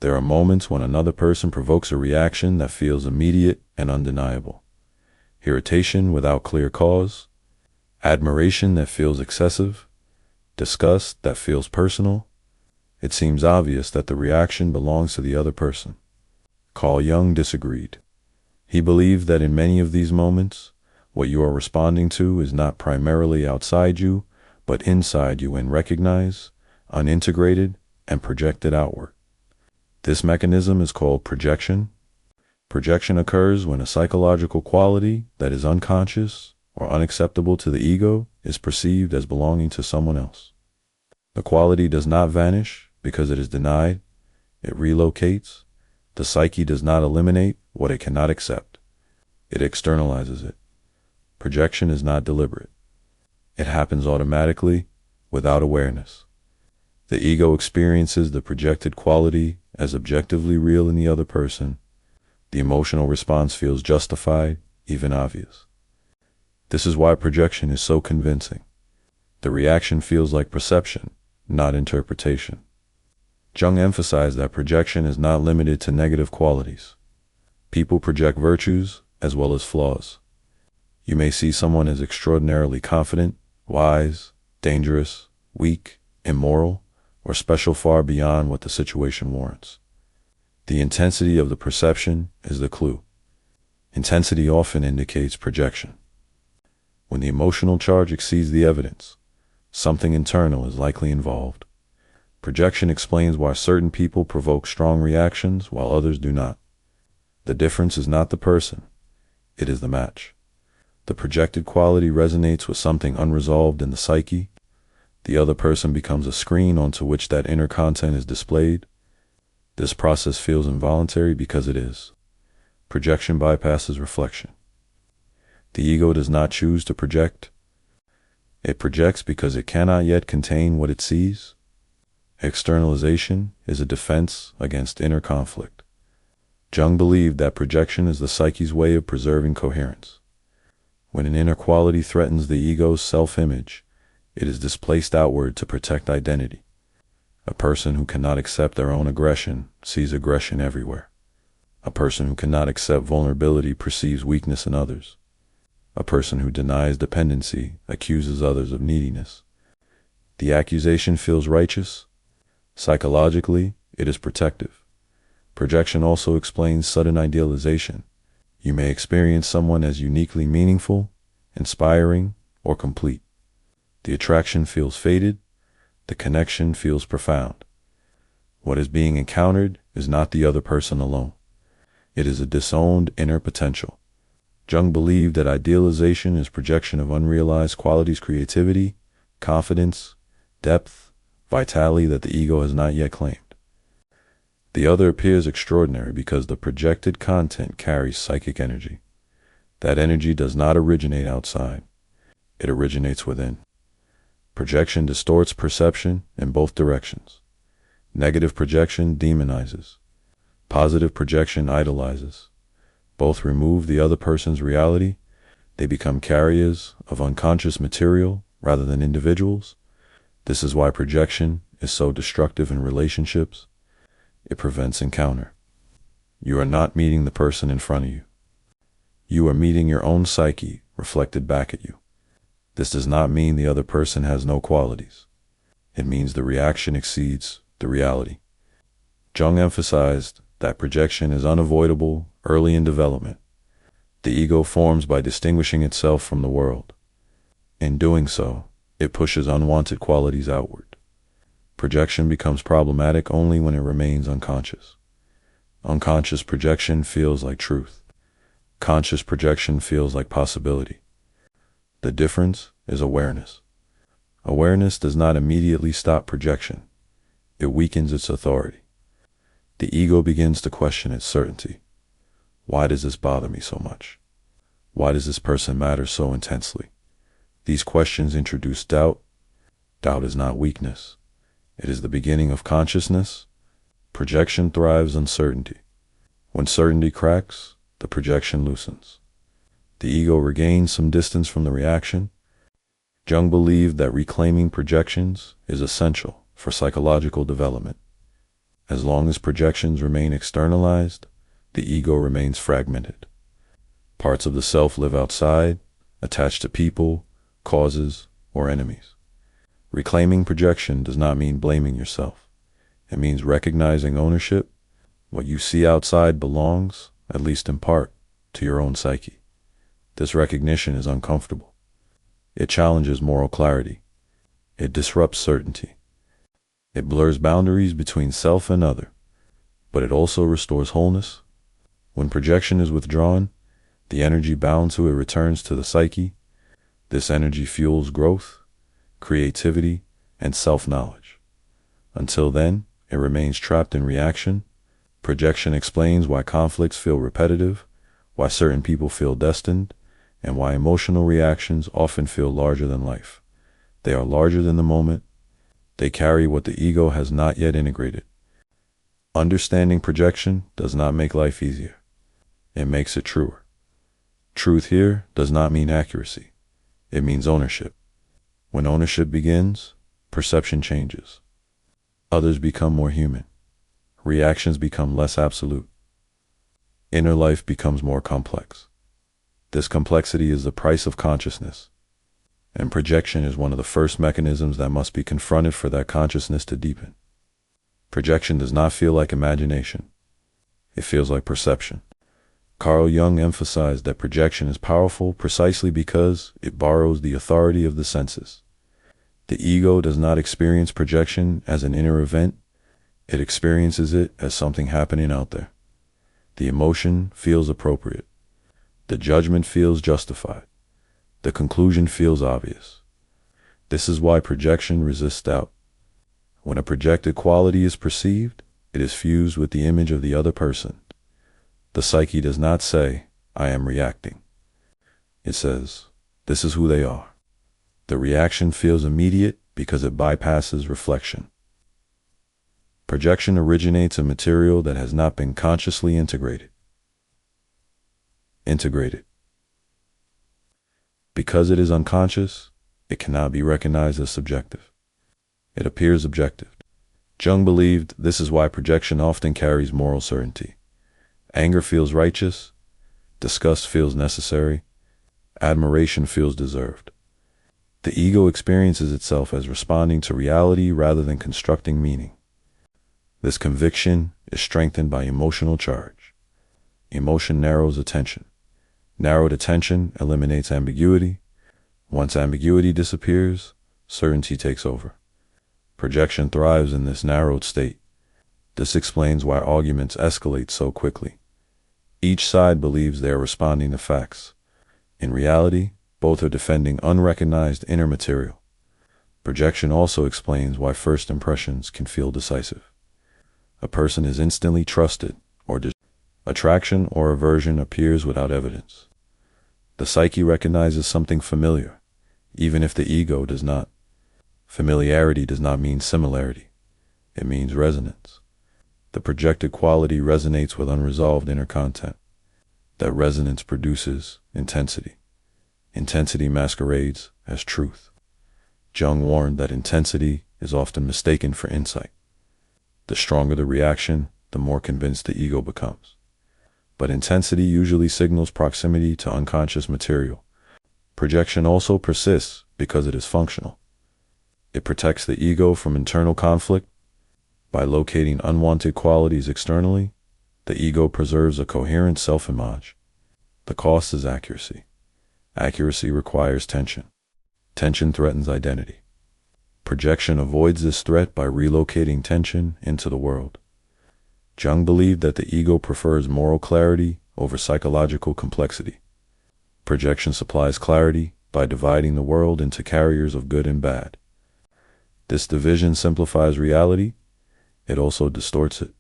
There are moments when another person provokes a reaction that feels immediate and undeniable. Irritation without clear cause, admiration that feels excessive, disgust that feels personal. It seems obvious that the reaction belongs to the other person. Carl Jung disagreed. He believed that in many of these moments, what you are responding to is not primarily outside you, but inside you and recognized, unintegrated, and projected outward. This mechanism is called projection. Projection occurs when a psychological quality that is unconscious or unacceptable to the ego is perceived as belonging to someone else. The quality does not vanish because it is denied. It relocates. The psyche does not eliminate what it cannot accept. It externalizes it. Projection is not deliberate. It happens automatically, without awareness. The ego experiences the projected quality as objectively real in the other person. The emotional response feels justified, even obvious. This is why projection is so convincing. The reaction feels like perception, not interpretation. Jung emphasized that projection is not limited to negative qualities. People project virtues as well as flaws. You may see someone as extraordinarily confident, wise, dangerous, weak, immoral, or special far beyond what the situation warrants. The intensity of the perception is the clue. Intensity often indicates projection. When the emotional charge exceeds the evidence, something internal is likely involved. Projection explains why certain people provoke strong reactions while others do not. The difference is not the person, it is the match. The projected quality resonates with something unresolved in the psyche. The other person becomes a screen onto which that inner content is displayed. This process feels involuntary because it is. Projection bypasses reflection. The ego does not choose to project. It projects because it cannot yet contain what it sees. Externalization is a defense against inner conflict. Jung believed that projection is the psyche's way of preserving coherence. When an inner quality threatens the ego's self-image, it is displaced outward to protect identity. A person who cannot accept their own aggression sees aggression everywhere. A person who cannot accept vulnerability perceives weakness in others. A person who denies dependency accuses others of neediness. The accusation feels righteous. Psychologically, it is protective. Projection also explains sudden idealization. You may experience someone as uniquely meaningful, inspiring, or complete. The attraction feels faded. The connection feels profound. What is being encountered is not the other person alone. It is a disowned inner potential. Jung believed that idealization is projection of unrealized qualities, creativity, confidence, depth, vitality that the ego has not yet claimed. The other appears extraordinary because the projected content carries psychic energy. That energy does not originate outside. It originates within. Projection distorts perception in both directions. Negative projection demonizes. Positive projection idolizes. Both remove the other person's reality. They become carriers of unconscious material rather than individuals. This is why projection is so destructive in relationships. It prevents encounter. You are not meeting the person in front of you. You are meeting your own psyche reflected back at you. This does not mean the other person has no qualities. It means the reaction exceeds the reality. Jung emphasized that projection is unavoidable early in development. The ego forms by distinguishing itself from the world. In doing so, it pushes unwanted qualities outward. Projection becomes problematic only when it remains unconscious. Unconscious projection feels like truth. Conscious projection feels like possibility. The difference is awareness. Awareness does not immediately stop projection. It weakens its authority. The ego begins to question its certainty. Why does this bother me so much? Why does this person matter so intensely? These questions introduce doubt. Doubt is not weakness. It is the beginning of consciousness. Projection thrives on certainty. When certainty cracks, the projection loosens. The ego regains some distance from the reaction. Jung believed that reclaiming projections is essential for psychological development. As long as projections remain externalized, the ego remains fragmented. Parts of the self live outside, attached to people, causes, or enemies. Reclaiming projection does not mean blaming yourself. It means recognizing ownership. What you see outside belongs, at least in part, to your own psyche. This recognition is uncomfortable. It challenges moral clarity. It disrupts certainty. It blurs boundaries between self and other, but it also restores wholeness. When projection is withdrawn, the energy bound to it returns to the psyche. This energy fuels growth, creativity, and self-knowledge. Until then, it remains trapped in reaction. Projection explains why conflicts feel repetitive, why certain people feel destined, and why emotional reactions often feel larger than life. They are larger than the moment. They carry what the ego has not yet integrated. Understanding projection does not make life easier. It makes it truer. Truth here does not mean accuracy. It means ownership. When ownership begins, perception changes. Others become more human. Reactions become less absolute. Inner life becomes more complex. This complexity is the price of consciousness, and projection is one of the first mechanisms that must be confronted for that consciousness to deepen. Projection does not feel like imagination. It feels like perception. Carl Jung emphasized that projection is powerful precisely because it borrows the authority of the senses. The ego does not experience projection as an inner event. It experiences it as something happening out there. The emotion feels appropriate. The judgment feels justified. The conclusion feels obvious. This is why projection resists doubt. When a projected quality is perceived, it is fused with the image of the other person. The psyche does not say, "I am reacting." It says, "This is who they are." The reaction feels immediate because it bypasses reflection. Projection originates in material that has not been consciously integrated. Because it is unconscious, it cannot be recognized as subjective. It appears objective. Jung believed this is why projection often carries moral certainty. Anger feels righteous, disgust feels necessary, admiration feels deserved. The ego experiences itself as responding to reality rather than constructing meaning. This conviction is strengthened by emotional charge. Emotion narrows attention. Narrowed attention eliminates ambiguity. Once ambiguity disappears, certainty takes over. Projection thrives in this narrowed state. This explains why arguments escalate so quickly. Each side believes they are responding to facts. In reality, both are defending unrecognized inner material. Projection also explains why first impressions can feel decisive. A person is instantly trusted or attraction or aversion appears without evidence. The psyche recognizes something familiar, even if the ego does not. Familiarity does not mean similarity. It means resonance. The projected quality resonates with unresolved inner content. That resonance produces intensity. Intensity masquerades as truth. Jung warned that intensity is often mistaken for insight. The stronger the reaction, the more convinced the ego becomes. But intensity usually signals proximity to unconscious material. Projection also persists because it is functional. It protects the ego from internal conflict. By locating unwanted qualities externally, the ego preserves a coherent self-image. The cost is accuracy. Accuracy requires tension. Tension threatens identity. Projection avoids this threat by relocating tension into the world. Jung believed that the ego prefers moral clarity over psychological complexity. Projection supplies clarity by dividing the world into carriers of good and bad. This division simplifies reality. It also distorts it.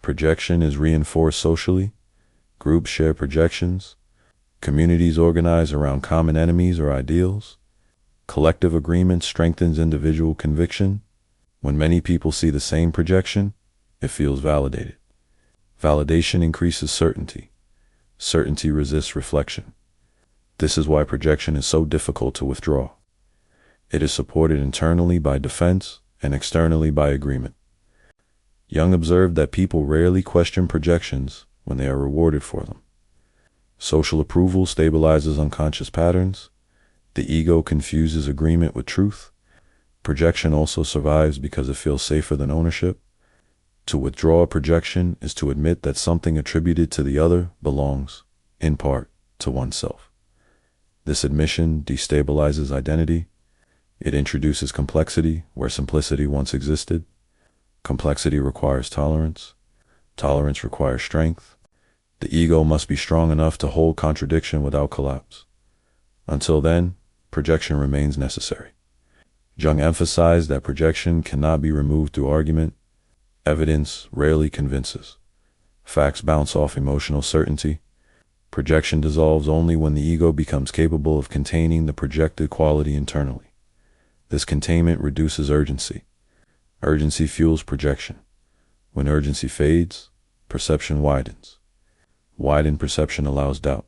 Projection is reinforced socially. Groups share projections. Communities organize around common enemies or ideals. Collective agreement strengthens individual conviction. When many people see the same projection, it feels validated. Validation increases certainty. Certainty resists reflection. This is why projection is so difficult to withdraw. It is supported internally by defense and externally by agreement. Jung observed that people rarely question projections when they are rewarded for them. Social approval stabilizes unconscious patterns. The ego confuses agreement with truth. Projection also survives because it feels safer than ownership. To withdraw a projection is to admit that something attributed to the other belongs, in part, to oneself. This admission destabilizes identity. It introduces complexity where simplicity once existed. Complexity requires tolerance. Tolerance requires strength. The ego must be strong enough to hold contradiction without collapse. Until then, projection remains necessary. Jung emphasized that projection cannot be removed through argument. Evidence rarely convinces. Facts bounce off emotional certainty. Projection dissolves only when the ego becomes capable of containing the projected quality internally. This containment reduces urgency. Urgency fuels projection. When urgency fades, perception widens. Widened perception allows doubt.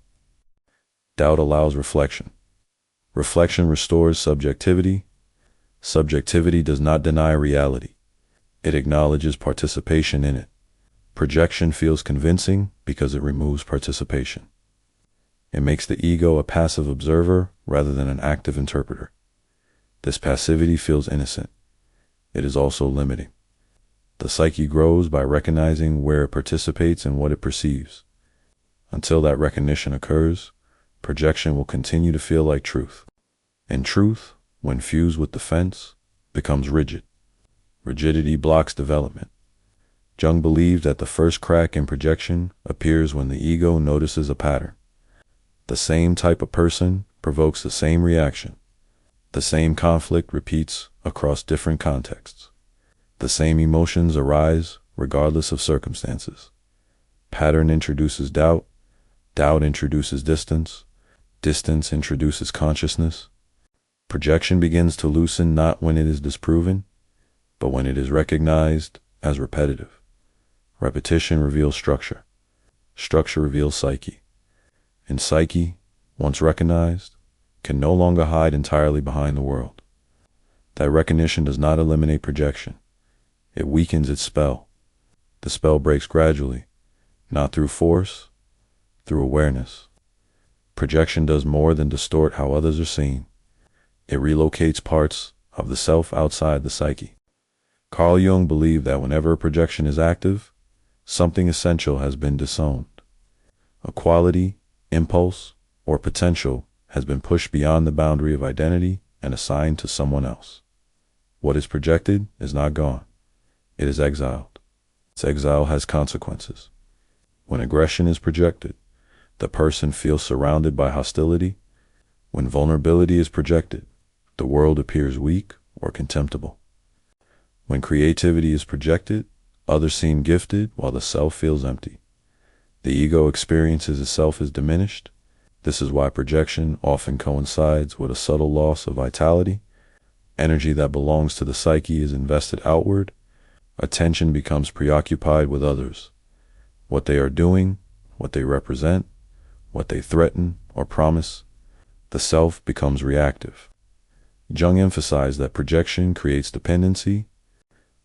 Doubt allows reflection. Reflection restores subjectivity. Subjectivity does not deny reality. It acknowledges participation in it. Projection feels convincing because it removes participation. It makes the ego a passive observer rather than an active interpreter. This passivity feels innocent. It is also limiting. The psyche grows by recognizing where it participates and what it perceives. Until that recognition occurs, projection will continue to feel like truth. And truth, when fused with defense, becomes rigid. Rigidity blocks development. Jung believed that the first crack in projection appears when the ego notices a pattern. The same type of person provokes the same reaction. The same conflict repeats across different contexts. The same emotions arise regardless of circumstances. Pattern introduces doubt. Doubt introduces distance. Distance introduces consciousness. Projection begins to loosen not when it is disproven, but when it is recognized as repetitive. Repetition reveals structure. Structure reveals psyche. And psyche, once recognized, can no longer hide entirely behind the world. That recognition does not eliminate projection. It weakens its spell. The spell breaks gradually, not through force, through awareness. Projection does more than distort how others are seen. It relocates parts of the self outside the psyche. Carl Jung believed that whenever a projection is active, something essential has been disowned. A quality, impulse, or potential has been pushed beyond the boundary of identity and assigned to someone else. What is projected is not gone. It is exiled. Its exile has consequences. When aggression is projected, the person feels surrounded by hostility. When vulnerability is projected, the world appears weak or contemptible. When creativity is projected, others seem gifted while the self feels empty. The ego experiences itself as diminished. This is why projection often coincides with a subtle loss of vitality. Energy that belongs to the psyche is invested outward. Attention becomes preoccupied with others. What they are doing, what they represent, what they threaten or promise. The self becomes reactive. Jung emphasized that projection creates dependency.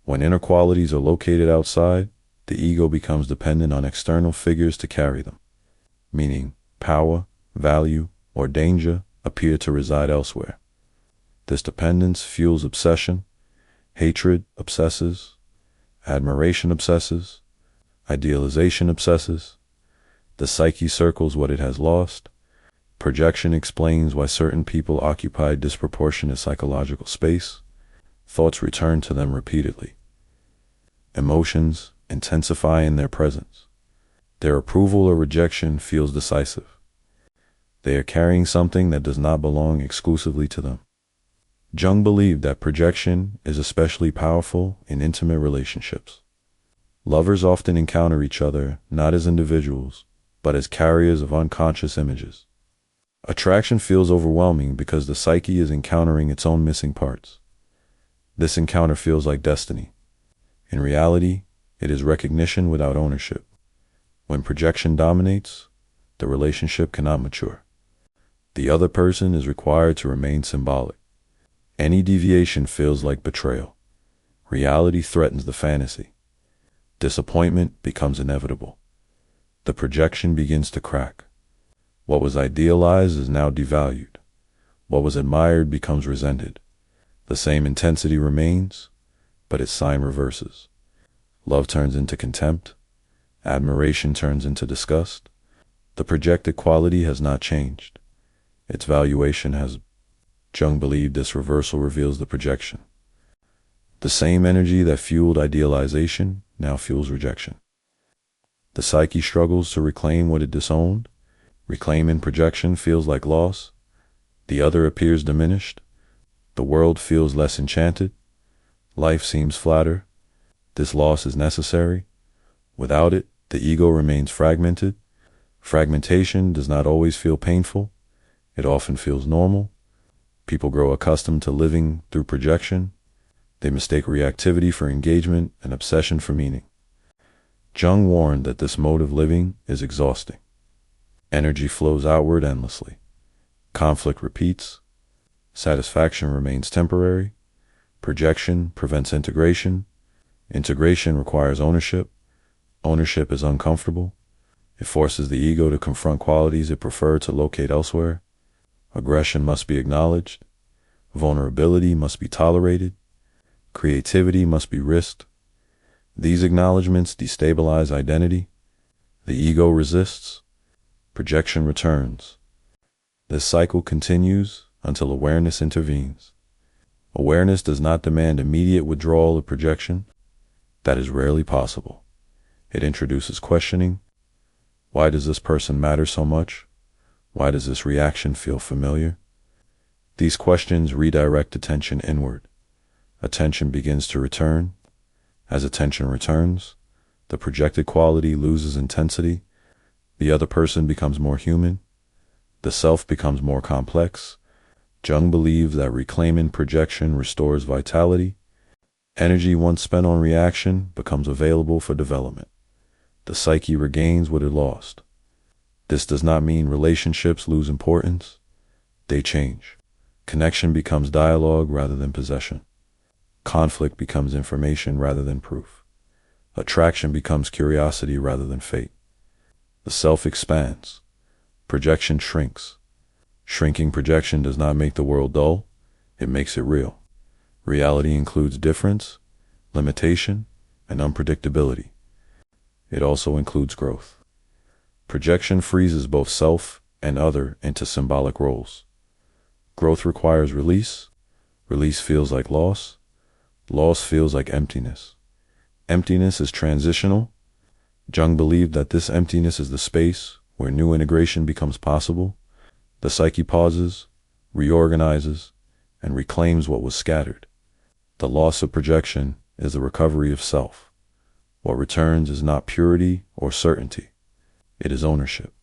When inner qualities are located outside, the ego becomes dependent on external figures to carry them, meaning power, value, or danger appear to reside elsewhere. This dependence fuels obsession. Hatred obsesses. Admiration obsesses. Idealization obsesses. The psyche circles what it has lost. Projection explains why certain people occupy disproportionate psychological space. Thoughts return to them repeatedly. Emotions intensify in their presence. Their approval or rejection feels decisive. They are carrying something that does not belong exclusively to them. Jung believed that projection is especially powerful in intimate relationships. Lovers often encounter each other not as individuals, but as carriers of unconscious images. Attraction feels overwhelming because the psyche is encountering its own missing parts. This encounter feels like destiny. In reality, it is recognition without ownership. When projection dominates, the relationship cannot mature. The other person is required to remain symbolic. Any deviation feels like betrayal. Reality threatens the fantasy. Disappointment becomes inevitable. The projection begins to crack. What was idealized is now devalued. What was admired becomes resented. The same intensity remains, but its sign reverses. Love turns into contempt. Admiration turns into disgust. The projected quality has not changed. Its valuation has. Jung believed this reversal reveals the projection. The same energy that fueled idealization now fuels rejection. The psyche struggles to reclaim what it disowned. Reclaiming projection feels like loss. The other appears diminished. The world feels less enchanted. Life seems flatter. This loss is necessary. Without it, the ego remains fragmented. Fragmentation does not always feel painful. It often feels normal. People grow accustomed to living through projection. They mistake reactivity for engagement and obsession for meaning. Jung warned that this mode of living is exhausting. Energy flows outward endlessly. Conflict repeats. Satisfaction remains temporary. Projection prevents integration. Integration requires ownership. Ownership is uncomfortable. It forces the ego to confront qualities it preferred to locate elsewhere. Aggression must be acknowledged. Vulnerability must be tolerated. Creativity must be risked. These acknowledgments destabilize identity. The ego resists. Projection returns. This cycle continues until awareness intervenes. Awareness does not demand immediate withdrawal of projection. That is rarely possible. It introduces questioning. Why does this person matter so much? Why does this reaction feel familiar? These questions redirect attention inward. Attention begins to return. As attention returns, the projected quality loses intensity. The other person becomes more human. The self becomes more complex. Jung believed that reclaiming projection restores vitality. Energy once spent on reaction becomes available for development. The psyche regains what it lost. This does not mean relationships lose importance. They change. Connection becomes dialogue rather than possession. Conflict becomes information rather than proof. Attraction becomes curiosity rather than fate. The self expands. Projection shrinks. Shrinking projection does not make the world dull. It makes it real. Reality includes difference, limitation, and unpredictability. It also includes growth. Projection freezes both self and other into symbolic roles. Growth requires release. Release feels like loss. Loss feels like emptiness. Emptiness is transitional. Jung believed that this emptiness is the space where new integration becomes possible. The psyche pauses, reorganizes, and reclaims what was scattered. The loss of projection is the recovery of self. What returns is not purity or certainty. It is ownership.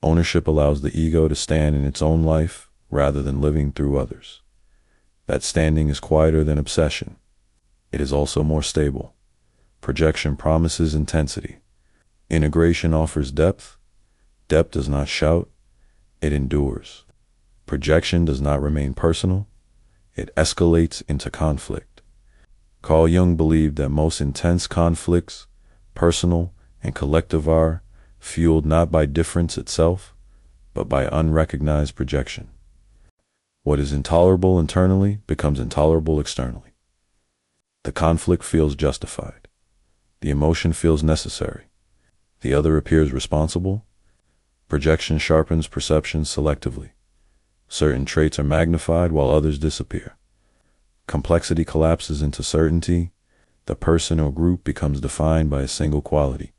Ownership allows the ego to stand in its own life rather than living through others. That standing is quieter than obsession. It is also more stable. Projection promises intensity. Integration offers depth. Depth does not shout. It endures. Projection does not remain personal. It escalates into conflict. Carl Jung believed that most intense conflicts, personal and collective, are fueled not by difference itself, but by unrecognized projection. What is intolerable internally becomes intolerable externally. The conflict feels justified. The emotion feels necessary. The other appears responsible. Projection sharpens perception selectively. Certain traits are magnified while others disappear. Complexity collapses into certainty. The person or group becomes defined by a single quality.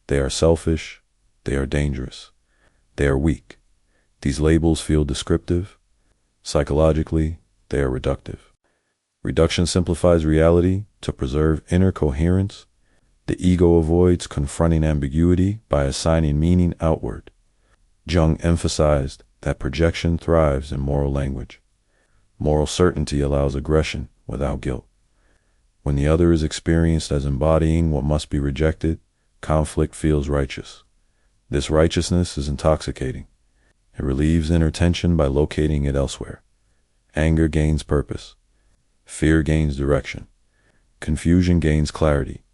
They are selfish. They are dangerous. They are weak. These labels feel descriptive. Psychologically, they are reductive. Reduction simplifies reality to preserve inner coherence. The ego avoids confronting ambiguity by assigning meaning outward. Jung emphasized that projection thrives in moral language. Moral certainty allows aggression without guilt. When the other is experienced as embodying what must be rejected, conflict feels righteous. This righteousness is intoxicating. It relieves inner tension by locating it elsewhere. Anger gains purpose. Fear gains direction. Confusion gains clarity.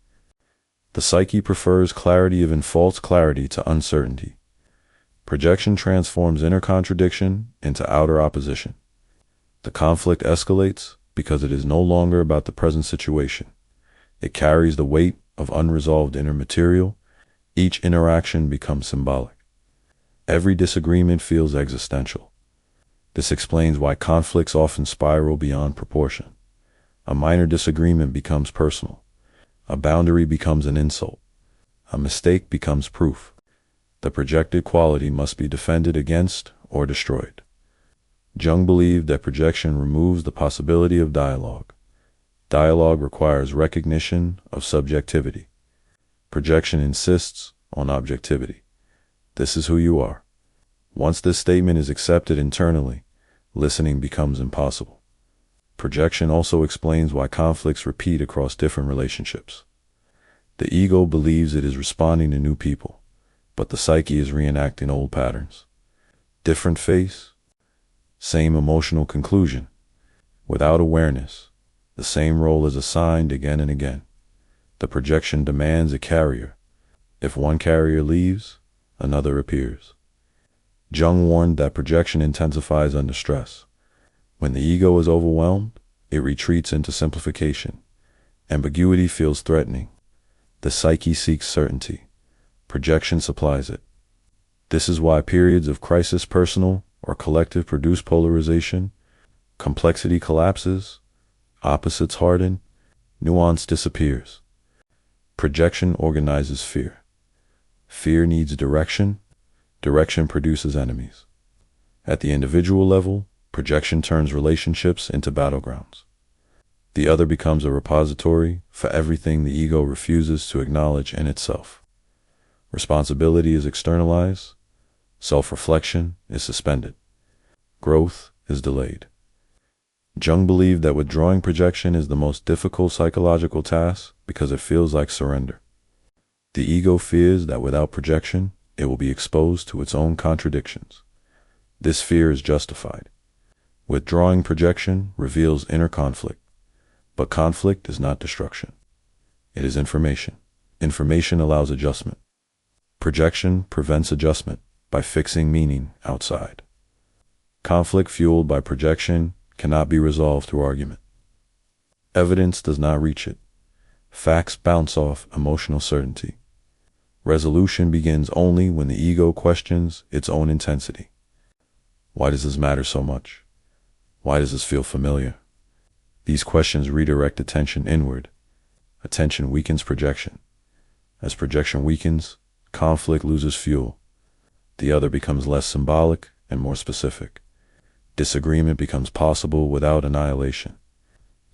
The psyche prefers clarity, even false clarity, to uncertainty. Projection transforms inner contradiction into outer opposition. The conflict escalates because it is no longer about the present situation. It carries the weight of unresolved inner material. Each interaction becomes symbolic. Every disagreement feels existential. This explains why conflicts often spiral beyond proportion. A minor disagreement becomes personal. A boundary becomes an insult. A mistake becomes proof. The projected quality must be defended against or destroyed. Jung believed that projection removes the possibility of dialogue. Dialogue requires recognition of subjectivity. Projection insists on objectivity. This is who you are. Once this statement is accepted internally, listening becomes impossible. Projection also explains why conflicts repeat across different relationships. The ego believes it is responding to new people, but the psyche is reenacting old patterns. Different face, same emotional conclusion. Without awareness, the same role is assigned again and again. The projection demands a carrier. If one carrier leaves, another appears. Jung warned that projection intensifies under stress. When the ego is overwhelmed, it retreats into simplification. Ambiguity feels threatening. The psyche seeks certainty. Projection supplies it. This is why periods of crisis, personal or collective, produce polarization. Complexity collapses. Opposites harden. Nuance disappears. Projection organizes fear. Fear needs direction. Direction produces enemies. At the individual level, projection turns relationships into battlegrounds. The other becomes a repository for everything the ego refuses to acknowledge in itself. Responsibility is externalized. Self-reflection is suspended. Growth is delayed. Jung believed that withdrawing projection is the most difficult psychological task because it feels like surrender. The ego fears that without projection, it will be exposed to its own contradictions. This fear is justified. Withdrawing projection reveals inner conflict, but conflict is not destruction. It is information. Information allows adjustment. Projection prevents adjustment by fixing meaning outside. Conflict fueled by projection cannot be resolved through argument. Evidence does not reach it. Facts bounce off emotional certainty. Resolution begins only when the ego questions its own intensity. Why does this matter so much? Why does this feel familiar? These questions redirect attention inward. Attention weakens projection. As projection weakens, conflict loses fuel. The other becomes less symbolic and more specific. Disagreement becomes possible without annihilation.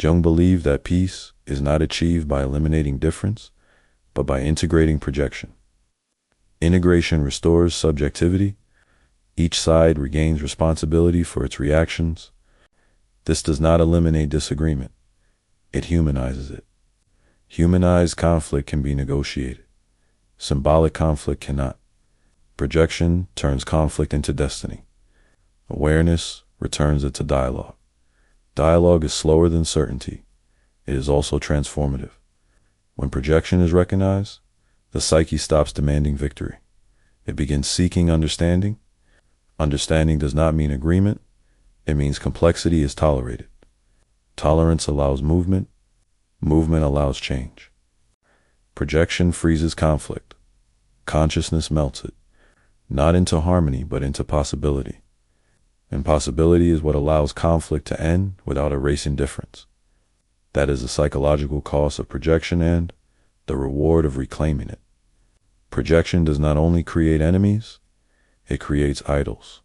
Jung believed that peace is not achieved by eliminating difference, but by integrating projection. Integration restores subjectivity. Each side regains responsibility for its reactions. This does not eliminate disagreement. It humanizes it. Humanized conflict can be negotiated. Symbolic conflict cannot. Projection turns conflict into destiny. Awareness returns it to dialogue. Dialogue is slower than certainty. It is also transformative. When projection is recognized, the psyche stops demanding victory. It begins seeking understanding. Understanding does not mean agreement. It means complexity is tolerated. Tolerance allows movement. Movement allows change. Projection freezes conflict. Consciousness melts it, not into harmony, but into possibility. Impossibility is what allows conflict to end without erasing difference. That is the psychological cost of projection and the reward of reclaiming it. Projection does not only create enemies, it creates idols.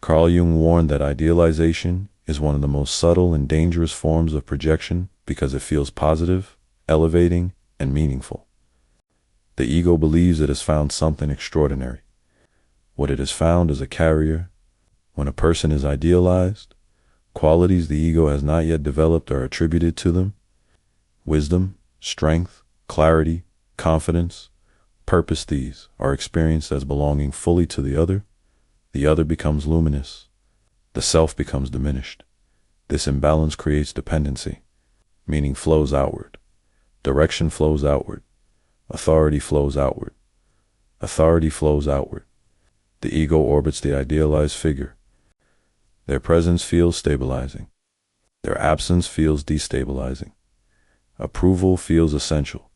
Carl Jung warned that idealization is one of the most subtle and dangerous forms of projection because it feels positive, elevating, and meaningful. The ego believes it has found something extraordinary. What it has found is a carrier. When a person is idealized, qualities the ego has not yet developed are attributed to them. Wisdom, strength, clarity, confidence, purpose, these are experienced as belonging fully to the other. The other becomes luminous. The self becomes diminished. This imbalance creates dependency. Meaning flows outward. Direction flows outward. Authority flows outward. Authority flows outward. The ego orbits the idealized figure. Their presence feels stabilizing. Their absence feels destabilizing. Approval feels essential.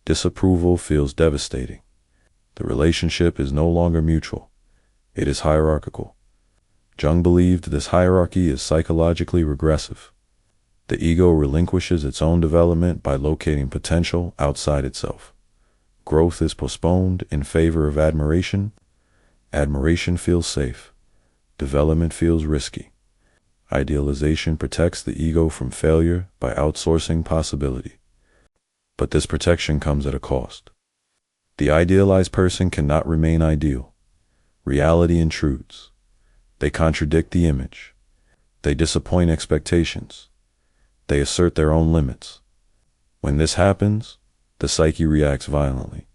Disapproval feels devastating. The relationship is no longer mutual. It is hierarchical. Jung believed this hierarchy is psychologically regressive. The ego relinquishes its own development by locating potential outside itself. Growth is postponed in favor of admiration. Admiration feels safe. Development feels risky. Idealization protects the ego from failure by outsourcing possibility. But this protection comes at a cost. The idealized person cannot remain ideal. Reality intrudes. They contradict the image. They disappoint expectations. They assert their own limits. When this happens, the psyche reacts violently.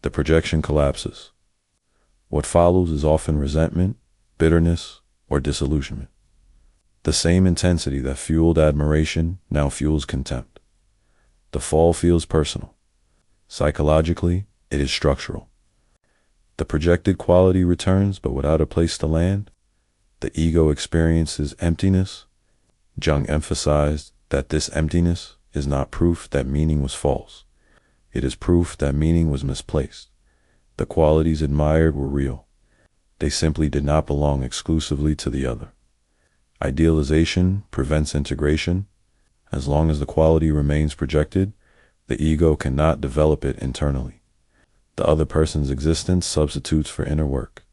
The projection collapses. What follows is often resentment, bitterness, or disillusionment. The same intensity that fueled admiration now fuels contempt. The fall feels personal. Psychologically, it is structural. The projected quality returns, but without a place to land. The ego experiences emptiness. Jung emphasized that this emptiness is not proof that meaning was false. It is proof that meaning was misplaced. The qualities admired were real. They simply did not belong exclusively to the other. Idealization prevents integration. As long as the quality remains projected, the ego cannot develop it internally. The other person's existence substitutes for inner work.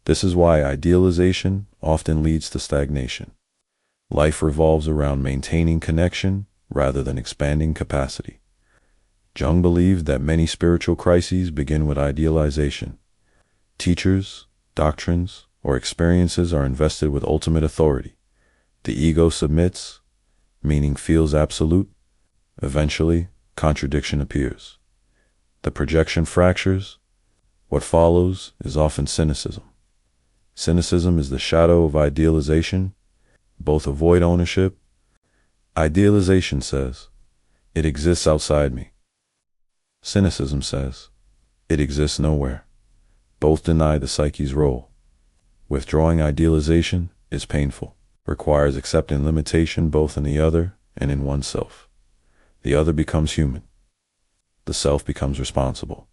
This is why idealization often leads to stagnation. Life revolves around maintaining connection rather than expanding capacity. Jung believed that many spiritual crises begin with idealization. Teachers, doctrines, or experiences are invested with ultimate authority. The ego submits, meaning feels absolute. Eventually, contradiction appears. The projection fractures. What follows is often cynicism. Cynicism is the shadow of idealization. Both avoid ownership. Idealization says, it exists outside me. Cynicism says, it exists nowhere. Both deny the psyche's role. Withdrawing idealization is painful, requires accepting limitation both in the other and in oneself. The other becomes human. The self becomes responsible.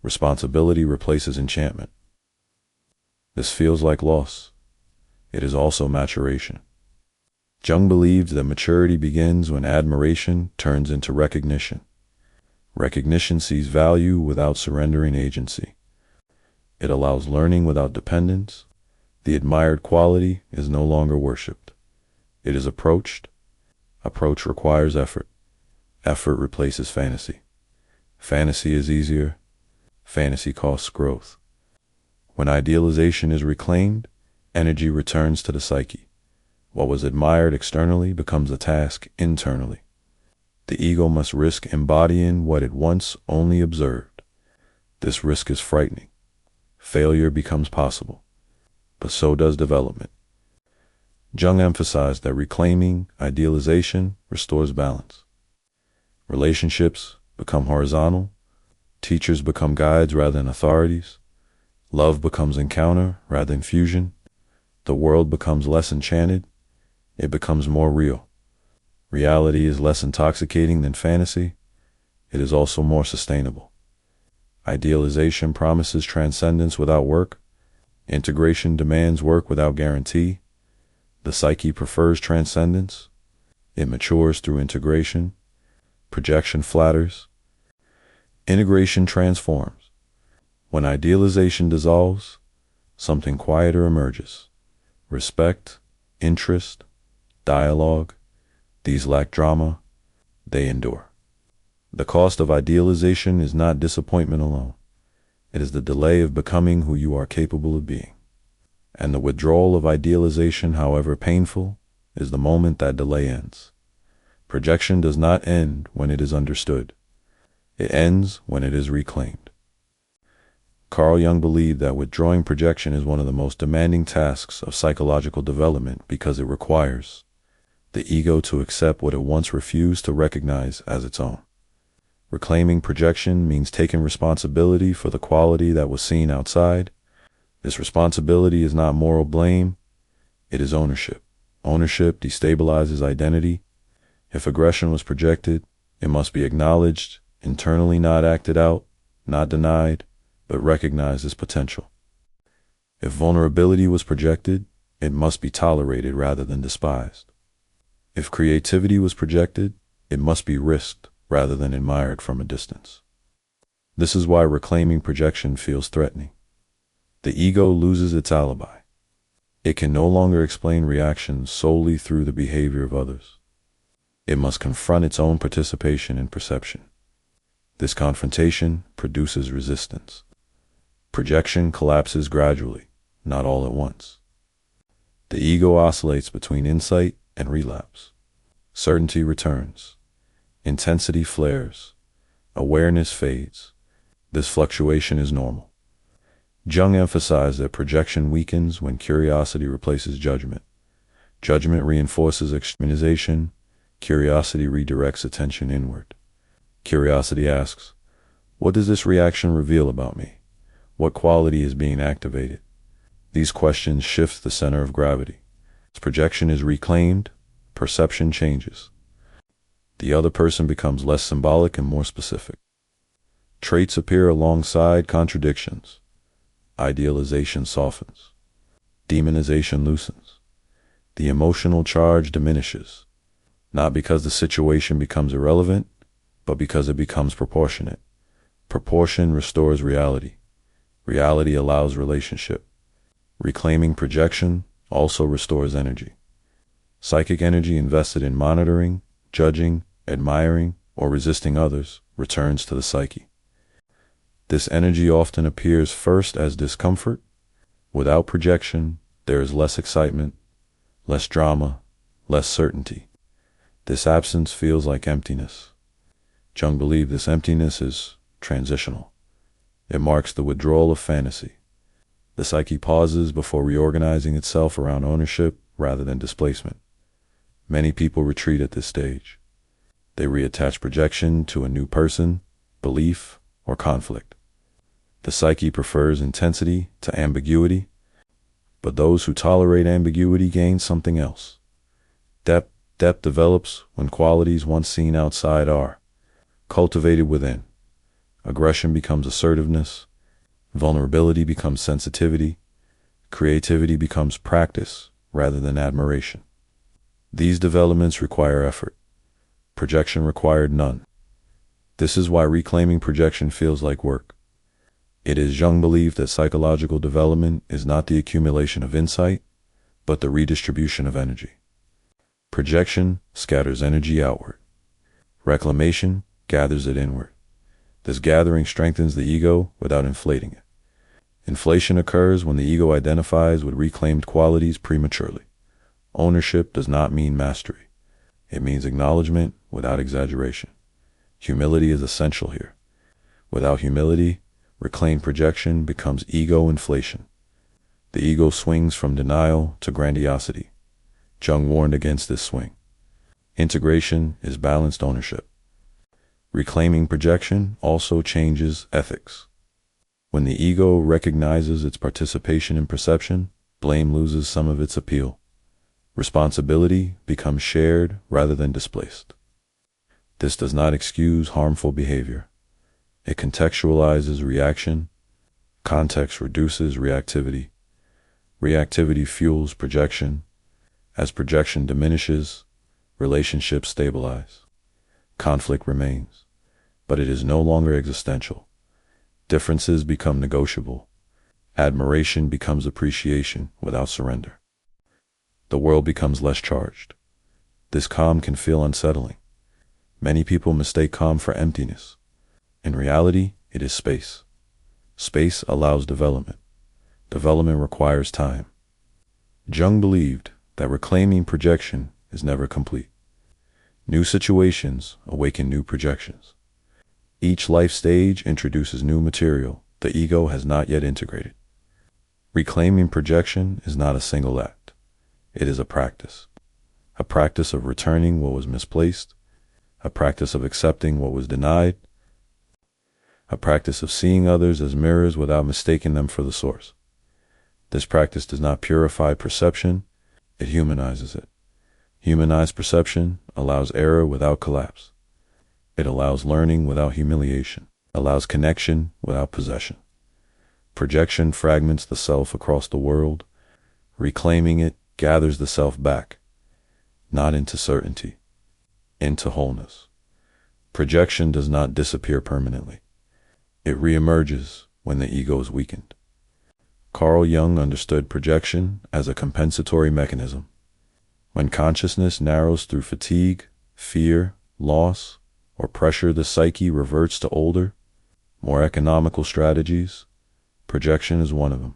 Responsibility replaces enchantment. This feels like loss. It is also maturation. Jung believed that maturity begins when admiration turns into recognition. Recognition sees value without surrendering agency. It allows learning without dependence. The admired quality is no longer worshipped. It is approached. Approach requires effort. Effort replaces fantasy. Fantasy is easier. Fantasy costs growth. When idealization is reclaimed, energy returns to the psyche. What was admired externally becomes a task internally. The ego must risk embodying what it once only observed. This risk is frightening. Failure becomes possible, but so does development. Jung emphasized that reclaiming idealization restores balance. Relationships become horizontal. Teachers become guides rather than authorities. Love becomes encounter rather than fusion. The world becomes less enchanted. It becomes more real. Reality is less intoxicating than fantasy. It is also more sustainable. Idealization promises transcendence without work. Integration demands work without guarantee. The psyche prefers transcendence. It matures through integration. Projection flatters. Integration transforms. When idealization dissolves, something quieter emerges. Respect, interest, dialogue. These lack drama. They endure. The cost of idealization is not disappointment alone. It is the delay of becoming who you are capable of being. And the withdrawal of idealization, however painful, is the moment that delay ends. Projection does not end when it is understood. It ends when it is reclaimed. Carl Jung believed that withdrawing projection is one of the most demanding tasks of psychological development because it requires the ego to accept what it once refused to recognize as its own. Reclaiming projection means taking responsibility for the quality that was seen outside. This responsibility is not moral blame, it is ownership. Ownership destabilizes identity. If aggression was projected, it must be acknowledged, internally not acted out, not denied, but recognized as potential. If vulnerability was projected, it must be tolerated rather than despised. If creativity was projected, it must be risked rather than admired from a distance. This is why reclaiming projection feels threatening. The ego loses its alibi. It can no longer explain reactions solely through the behavior of others. It must confront its own participation in perception. This confrontation produces resistance. Projection collapses gradually, not all at once. The ego oscillates between insight and relapse. Certainty returns. Intensity flares. Awareness fades. This fluctuation is normal. Jung emphasized that projection weakens when curiosity replaces judgment. Judgment reinforces externalization. Curiosity redirects attention inward. Curiosity asks, what does this reaction reveal about me? What quality is being activated? These questions shift the center of gravity. As projection is reclaimed, perception changes. The other person becomes less symbolic and more specific. Traits appear alongside contradictions. Idealization softens. Demonization loosens. The emotional charge diminishes, not because the situation becomes irrelevant, but because it becomes proportionate. Proportion restores reality. Reality allows relationship. Reclaiming projection also restores energy. Psychic energy invested in monitoring, judging, admiring, or resisting others returns to the psyche. This energy often appears first as discomfort. Without projection, there is less excitement, less drama, less certainty. This absence feels like emptiness. Jung believed this emptiness is transitional. It marks the withdrawal of fantasy. The psyche pauses before reorganizing itself around ownership rather than displacement. Many people retreat at this stage. They reattach projection to a new person, belief, or conflict. The psyche prefers intensity to ambiguity, but those who tolerate ambiguity gain something else. Depth develops when qualities once seen outside are cultivated within. Aggression becomes assertiveness. Vulnerability becomes sensitivity. Creativity becomes practice rather than admiration. These developments require effort. Projection required none. This is why reclaiming projection feels like work. It is Jung believed that psychological development is not the accumulation of insight, but the redistribution of energy. Projection scatters energy outward. Reclamation gathers it inward. This gathering strengthens the ego without inflating it. Inflation occurs when the ego identifies with reclaimed qualities prematurely. Ownership does not mean mastery. It means acknowledgement without exaggeration. Humility is essential here. Without humility, reclaimed projection becomes ego inflation. The ego swings from denial to grandiosity. Jung warned against this swing. Integration is balanced ownership. Reclaiming projection also changes ethics. When the ego recognizes its participation in perception, blame loses some of its appeal. Responsibility becomes shared rather than displaced. This does not excuse harmful behavior. It contextualizes reaction. Context reduces reactivity. Reactivity fuels projection. As projection diminishes, relationships stabilize. Conflict remains, but it is no longer existential. Differences become negotiable. Admiration becomes appreciation without surrender. The world becomes less charged. This calm can feel unsettling. Many people mistake calm for emptiness. In reality, it is space. Space allows development. Development requires time. Jung believed that reclaiming projection is never complete. New situations awaken new projections. Each life stage introduces new material the ego has not yet integrated. Reclaiming projection is not a single act. It is a practice of returning what was misplaced, a practice of accepting what was denied, a practice of seeing others as mirrors without mistaking them for the source. This practice does not purify perception, it humanizes it. Humanized perception allows error without collapse. It allows learning without humiliation, allows connection without possession. Projection fragments the self across the world. Reclaiming it gathers the self back, not into certainty, into wholeness. Projection does not disappear permanently. It reemerges when the ego is weakened. Carl Jung understood projection as a compensatory mechanism. When consciousness narrows through fatigue, fear, loss, or pressure, the psyche reverts to older, more economical strategies. Projection is one of them.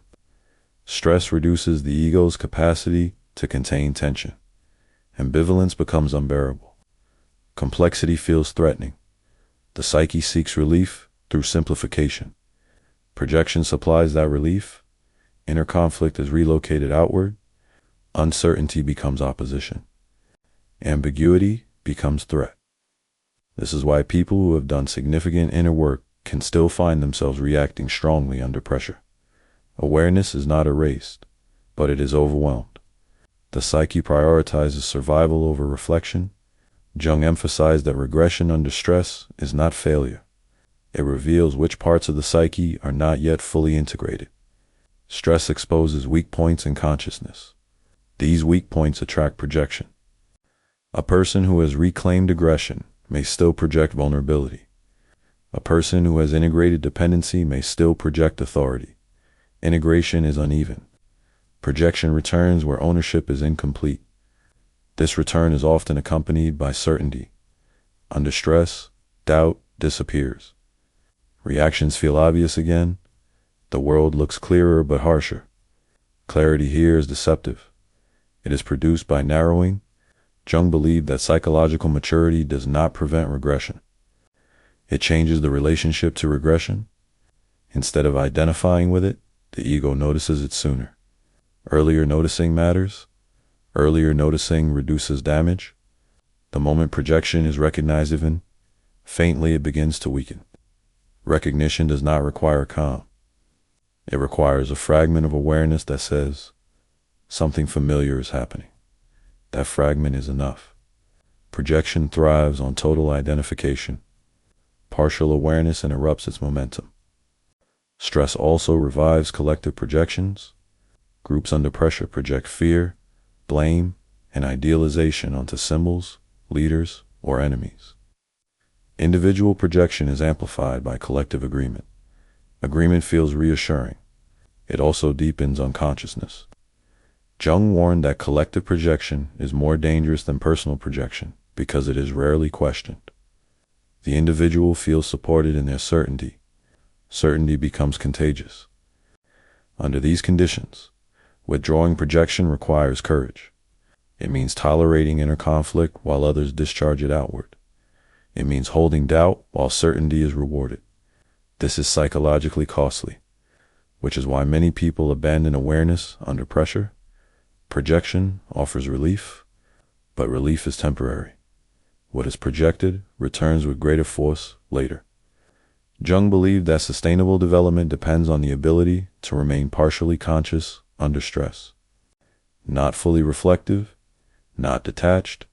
Stress reduces the ego's capacity to contain tension. Ambivalence becomes unbearable. Complexity feels threatening. The psyche seeks relief through simplification. Projection supplies that relief. Inner conflict is relocated outward. Uncertainty becomes opposition. Ambiguity becomes threat. This is why people who have done significant inner work can still find themselves reacting strongly under pressure. Awareness is not erased, but it is overwhelmed. The psyche prioritizes survival over reflection. Jung emphasized that regression under stress is not failure. It reveals which parts of the psyche are not yet fully integrated. Stress exposes weak points in consciousness. These weak points attract projection. A person who has reclaimed aggression may still project vulnerability. A person who has integrated dependency may still project authority. Integration is uneven. Projection returns where ownership is incomplete. This return is often accompanied by certainty. Under stress, doubt disappears. Reactions feel obvious again. The world looks clearer but harsher. Clarity here is deceptive. It is produced by narrowing. Jung believed that psychological maturity does not prevent regression. It changes the relationship to regression. Instead of identifying with it, the ego notices it sooner. Earlier noticing matters. Earlier noticing reduces damage. The moment projection is recognized even faintly, it begins to weaken. Recognition does not require calm. It requires a fragment of awareness that says, something familiar is happening. That fragment is enough. Projection thrives on total identification. Partial awareness interrupts its momentum. Stress also revives collective projections. Groups under pressure project fear, blame, and idealization onto symbols, leaders, or enemies. Individual projection is amplified by collective agreement. Agreement feels reassuring. It also deepens unconsciousness. Jung warned that collective projection is more dangerous than personal projection because it is rarely questioned. The individual feels supported in their certainty. Certainty becomes contagious. Under these conditions, withdrawing projection requires courage. It means tolerating inner conflict while others discharge it outward. It means holding doubt while certainty is rewarded. This is psychologically costly, which is why many people abandon awareness under pressure. Projection offers relief, but relief is temporary. What is projected returns with greater force later. Jung believed that sustainable development depends on the ability to remain partially conscious under stress. Not fully reflective, not detached,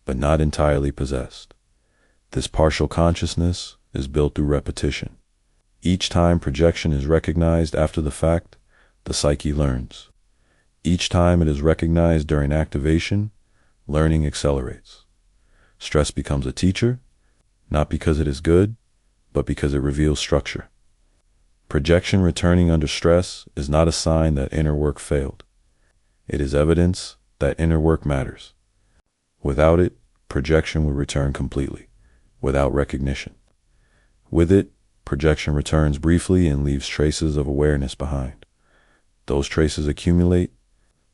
but not entirely possessed. This partial consciousness is built through repetition. Each time projection is recognized after the fact, the psyche learns. Each time it is recognized during activation, learning accelerates. Stress becomes a teacher, not because it is good, but because it reveals structure. Projection returning under stress is not a sign that inner work failed. It is evidence that inner work matters. Without it, projection would return completely, without recognition. With it, projection returns briefly and leaves traces of awareness behind. Those traces accumulate.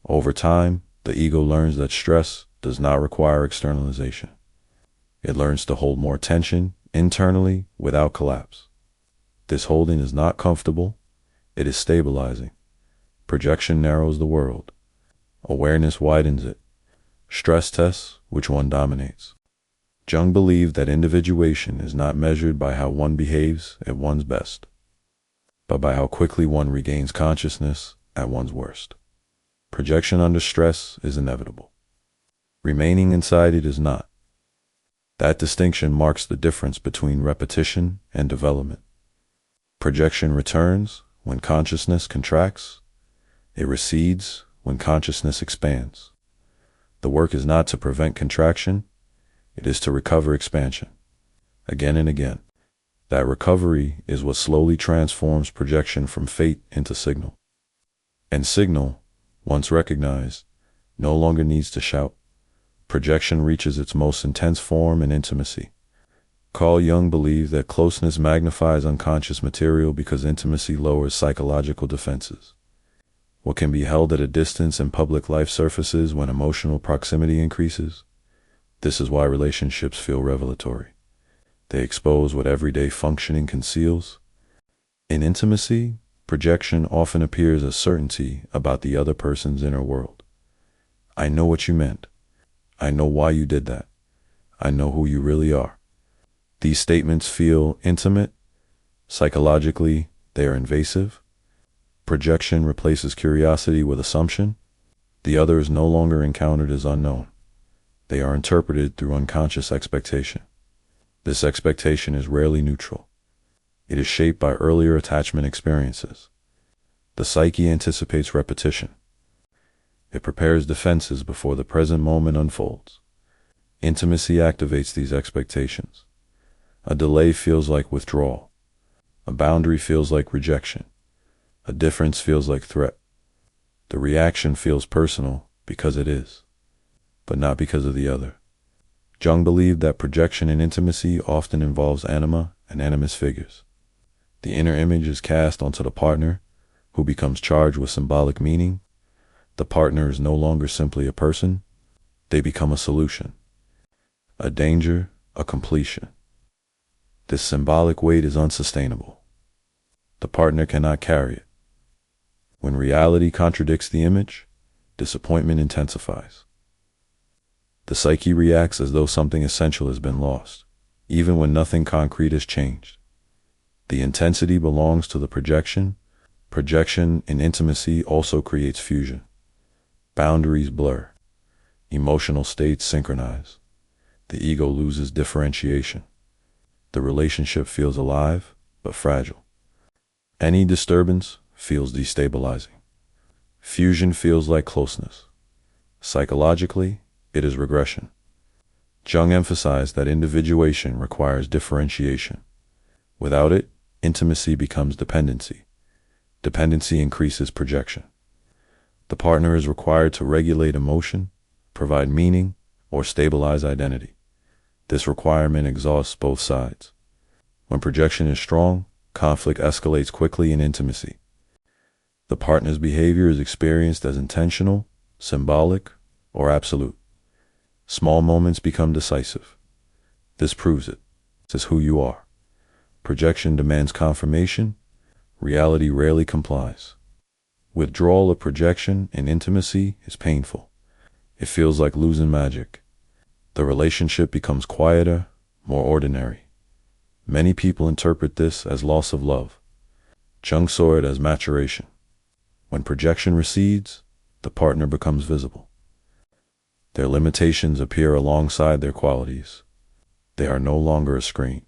Over time, the ego learns that stress does not require externalization. It learns to hold more tension internally without collapse. This holding is not comfortable, it is stabilizing. Projection narrows the world. Awareness widens it. Stress tests which one dominates. Jung believed that individuation is not measured by how one behaves at one's best, but by how quickly one regains consciousness at one's worst. Projection under stress is inevitable. Remaining inside it is not. That distinction marks the difference between repetition and development. Projection returns when consciousness contracts. It recedes when consciousness expands. The work is not to prevent contraction, it is to recover expansion, again and again. That recovery is what slowly transforms projection from fate into signal. And signal, once recognized, no longer needs to shout. Projection reaches its most intense form in intimacy. Carl Jung believed that closeness magnifies unconscious material because intimacy lowers psychological defenses. What can be held at a distance in public life surfaces when emotional proximity increases. This is why relationships feel revelatory. They expose what everyday functioning conceals. In intimacy, projection often appears as certainty about the other person's inner world. I know what you meant. I know why you did that. I know who you really are. These statements feel intimate. Psychologically, they are invasive. Projection replaces curiosity with assumption. The other is no longer encountered as unknown. They are interpreted through unconscious expectation. This expectation is rarely neutral. It is shaped by earlier attachment experiences. The psyche anticipates repetition. It prepares defenses before the present moment unfolds. Intimacy activates these expectations. A delay feels like withdrawal. A boundary feels like rejection. A difference feels like threat. The reaction feels personal because it is, but not because of the other. Jung believed that projection in intimacy often involves anima and animus figures. The inner image is cast onto the partner, who becomes charged with symbolic meaning. The partner is no longer simply a person. They become a solution, a danger, a completion. This symbolic weight is unsustainable. The partner cannot carry it. When reality contradicts the image, disappointment intensifies. The psyche reacts as though something essential has been lost, even when nothing concrete has changed. The intensity belongs to the projection. Projection in intimacy also creates fusion. Boundaries blur. Emotional states synchronize. The ego loses differentiation. The relationship feels alive, but fragile. Any disturbance feels destabilizing. Fusion feels like closeness. Psychologically, it is regression. Jung emphasized that individuation requires differentiation. Without it, intimacy becomes dependency. Dependency increases projection. The partner is required to regulate emotion, provide meaning, or stabilize identity. This requirement exhausts both sides. When projection is strong, conflict escalates quickly in intimacy. The partner's behavior is experienced as intentional, symbolic, or absolute. Small moments become decisive. This proves it. This is who you are. Projection demands confirmation. Reality rarely complies. Withdrawal of projection in intimacy is painful. It feels like losing magic. The relationship becomes quieter, more ordinary. Many people interpret this as loss of love. Jung saw it as maturation. When projection recedes, the partner becomes visible. Their limitations appear alongside their qualities. They are no longer a screen.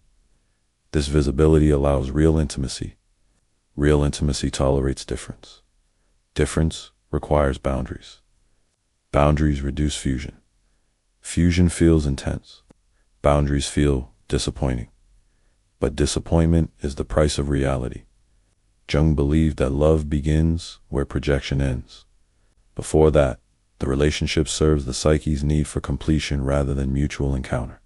This visibility allows real intimacy. Real intimacy tolerates difference. Difference requires boundaries. Boundaries reduce fusion. Fusion feels intense. Boundaries feel disappointing. But disappointment is the price of reality. Jung believed that love begins where projection ends. Before that, the relationship serves the psyche's need for completion rather than mutual encounter.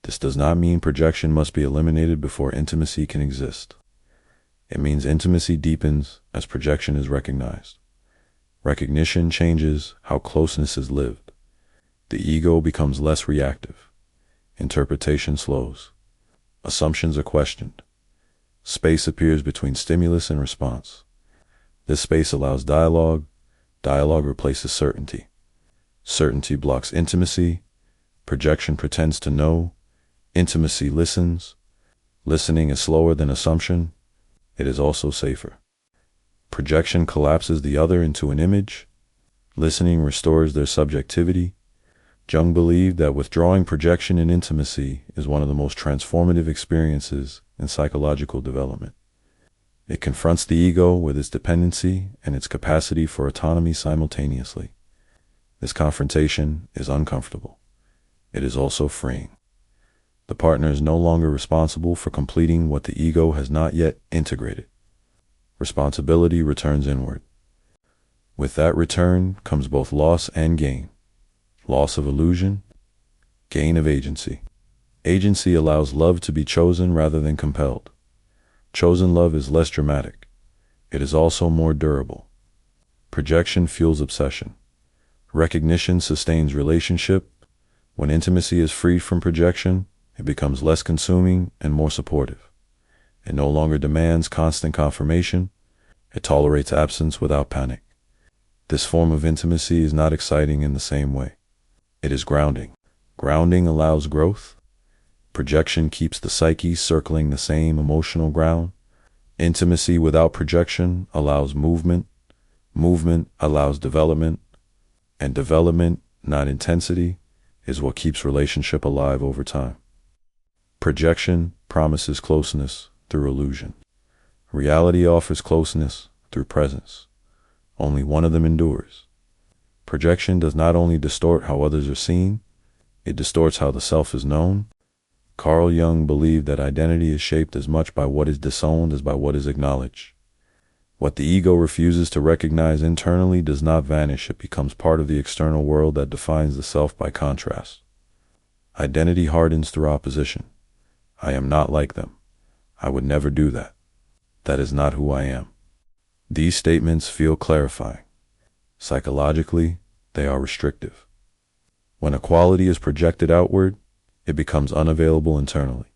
This does not mean projection must be eliminated before intimacy can exist. It means intimacy deepens as projection is recognized. Recognition changes how closeness is lived. The ego becomes less reactive. Interpretation slows. Assumptions are questioned. Space appears between stimulus and response. This space allows dialogue. Dialogue replaces certainty. Certainty blocks intimacy. Projection pretends to know. Intimacy listens. Listening is slower than assumption. It is also safer. Projection collapses the other into an image. Listening restores their subjectivity. Jung believed that withdrawing projection in intimacy is one of the most transformative experiences in psychological development. It confronts the ego with its dependency and its capacity for autonomy simultaneously. This confrontation is uncomfortable. It is also freeing. The partner is no longer responsible for completing what the ego has not yet integrated. Responsibility returns inward. With that return comes both loss and gain. Loss of illusion, gain of agency. Agency allows love to be chosen rather than compelled. Chosen love is less dramatic. It is also more durable. Projection fuels obsession. Recognition sustains relationship. When intimacy is freed from projection, it becomes less consuming and more supportive. It no longer demands constant confirmation. It tolerates absence without panic. This form of intimacy is not exciting in the same way. It is grounding. Grounding allows growth. Projection keeps the psyche circling the same emotional ground. Intimacy without projection allows movement. Movement allows development. And development, not intensity, is what keeps relationship alive over time. Projection promises closeness through illusion. Reality offers closeness through presence. Only one of them endures. Projection does not only distort how others are seen, it distorts how the self is known. Carl Jung believed that identity is shaped as much by what is disowned as by what is acknowledged. What the ego refuses to recognize internally does not vanish, it becomes part of the external world that defines the self by contrast. Identity hardens through opposition. I am not like them. I would never do that. That is not who I am. These statements feel clarifying. Psychologically, they are restrictive. When a quality is projected outward, it becomes unavailable internally.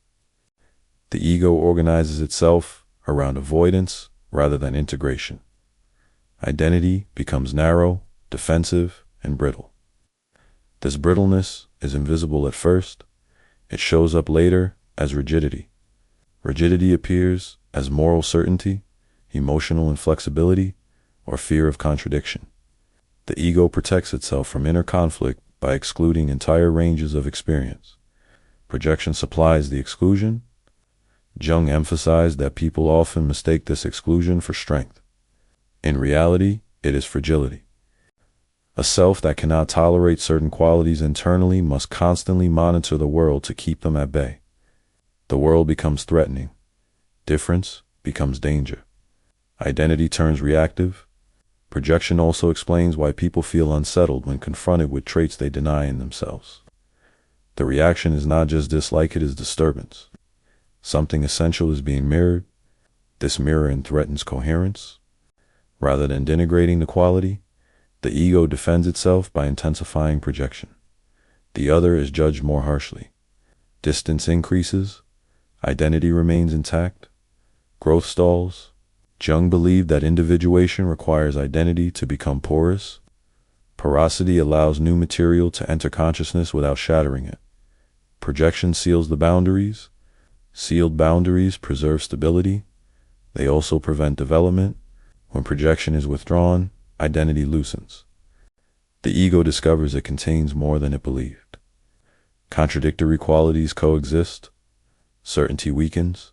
The ego organizes itself around avoidance rather than integration. Identity becomes narrow, defensive, and brittle. This brittleness is invisible at first. It shows up later as rigidity. Rigidity appears as moral certainty, emotional inflexibility, or fear of contradiction. The ego protects itself from inner conflict by excluding entire ranges of experience. Projection supplies the exclusion. Jung emphasized that people often mistake this exclusion for strength. In reality, it is fragility. A self that cannot tolerate certain qualities internally must constantly monitor the world to keep them at bay. The world becomes threatening. Difference becomes danger. Identity turns reactive. Projection also explains why people feel unsettled when confronted with traits they deny in themselves. The reaction is not just dislike, it is disturbance. Something essential is being mirrored. This mirroring threatens coherence. Rather than denigrating the quality, the ego defends itself by intensifying projection. The other is judged more harshly. Distance increases. Identity remains intact. Growth stalls. Jung believed that individuation requires identity to become porous. Porosity allows new material to enter consciousness without shattering it. Projection seals the boundaries. Sealed boundaries preserve stability. They also prevent development. When projection is withdrawn, identity loosens. The ego discovers it contains more than it believed. Contradictory qualities coexist. Certainty weakens.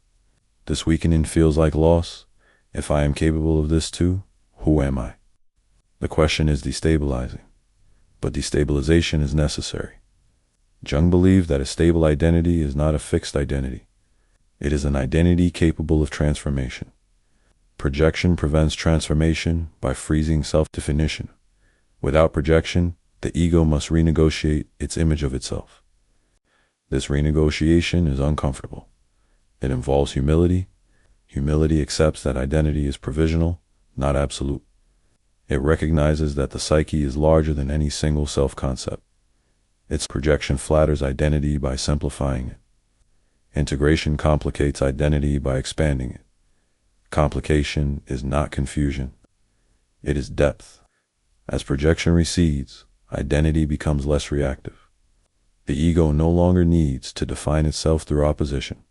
This weakening feels like loss. If I am capable of this too, who am I? The question is destabilizing, but destabilization is necessary. Jung believed that a stable identity is not a fixed identity. It is an identity capable of transformation. Projection prevents transformation by freezing self-definition. Without projection, the ego must renegotiate its image of itself. This renegotiation is uncomfortable. It involves humility. Humility accepts that identity is provisional, not absolute. It recognizes that the psyche is larger than any single self-concept. Its projection flatters identity by simplifying it. Integration complicates identity by expanding it. Complication is not confusion. It is depth. As projection recedes, identity becomes less reactive. The ego no longer needs to define itself through opposition.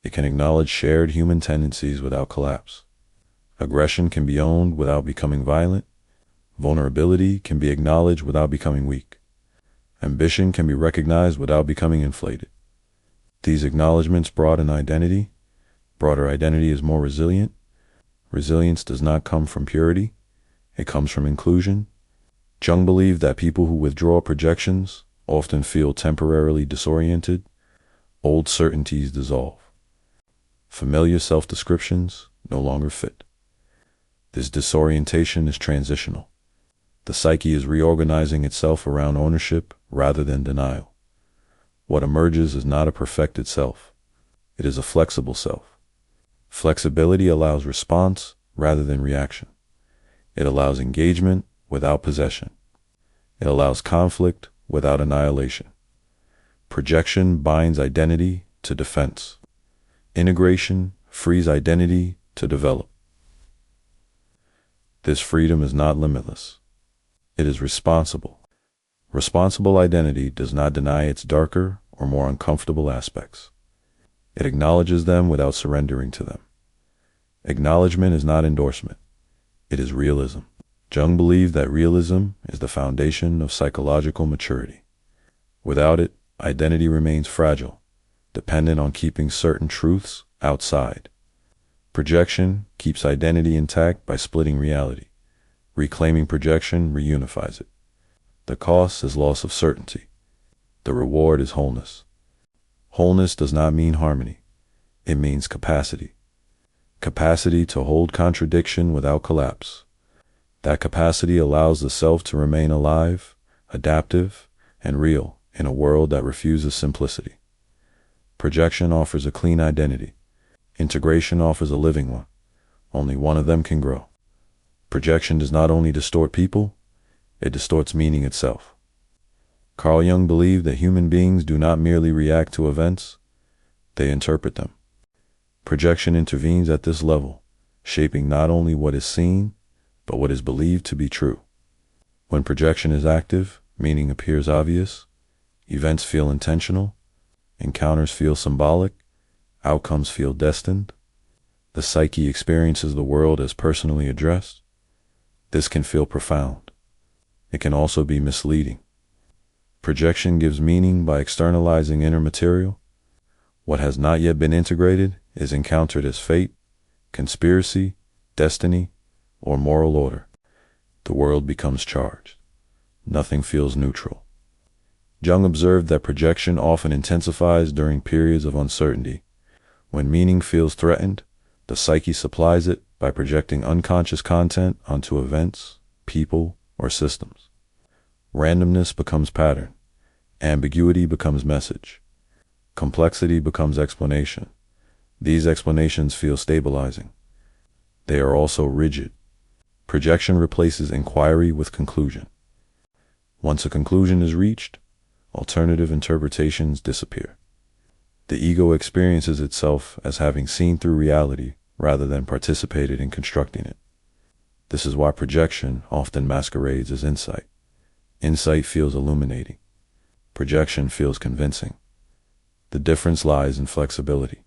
It can acknowledge shared human tendencies without collapse. Aggression can be owned without becoming violent. Vulnerability can be acknowledged without becoming weak. Ambition can be recognized without becoming inflated. These acknowledgments broaden identity. Broader identity is more resilient. Resilience does not come from purity. It comes from inclusion. Jung believed that people who withdraw projections often feel temporarily disoriented. Old certainties dissolve. Familiar self-descriptions no longer fit. This disorientation is transitional. The psyche is reorganizing itself around ownership rather than denial. What emerges is not a perfected self. It is a flexible self. Flexibility allows response rather than reaction. It allows engagement without possession. It allows conflict without annihilation. Projection binds identity to defense. Integration frees identity to develop. This freedom is not limitless. It is responsible. Responsible identity does not deny its darker or more uncomfortable aspects. It acknowledges them without surrendering to them. Acknowledgement is not endorsement. It is realism. Jung believed that realism is the foundation of psychological maturity. Without it, identity remains fragile, dependent on keeping certain truths outside. Projection keeps identity intact by splitting reality. Reclaiming projection reunifies it. The cost is loss of certainty. The reward is wholeness. Wholeness does not mean harmony. It means capacity. Capacity to hold contradiction without collapse. That capacity allows the self to remain alive, adaptive, and real in a world that refuses simplicity. Projection offers a clean identity. Integration offers a living one. Only one of them can grow. Projection does not only distort people, it distorts meaning itself. Carl Jung believed that human beings do not merely react to events, they interpret them. Projection intervenes at this level, shaping not only what is seen, but what is believed to be true. When projection is active, meaning appears obvious, events feel intentional, encounters feel symbolic, outcomes feel destined. The psyche experiences the world as personally addressed. This can feel profound. It can also be misleading. Projection gives meaning by externalizing inner material. What has not yet been integrated is encountered as fate, conspiracy, destiny, or moral order. The world becomes charged. Nothing feels neutral. Jung observed that projection often intensifies during periods of uncertainty. When meaning feels threatened, the psyche supplies it by projecting unconscious content onto events, people, or systems. Randomness becomes pattern. Ambiguity becomes message. Complexity becomes explanation. These explanations feel stabilizing. They are also rigid. Projection replaces inquiry with conclusion. Once a conclusion is reached, alternative interpretations disappear. The ego experiences itself as having seen through reality rather than participated in constructing it. This is why projection often masquerades as insight. Insight feels illuminating. Projection feels convincing. The difference lies in flexibility.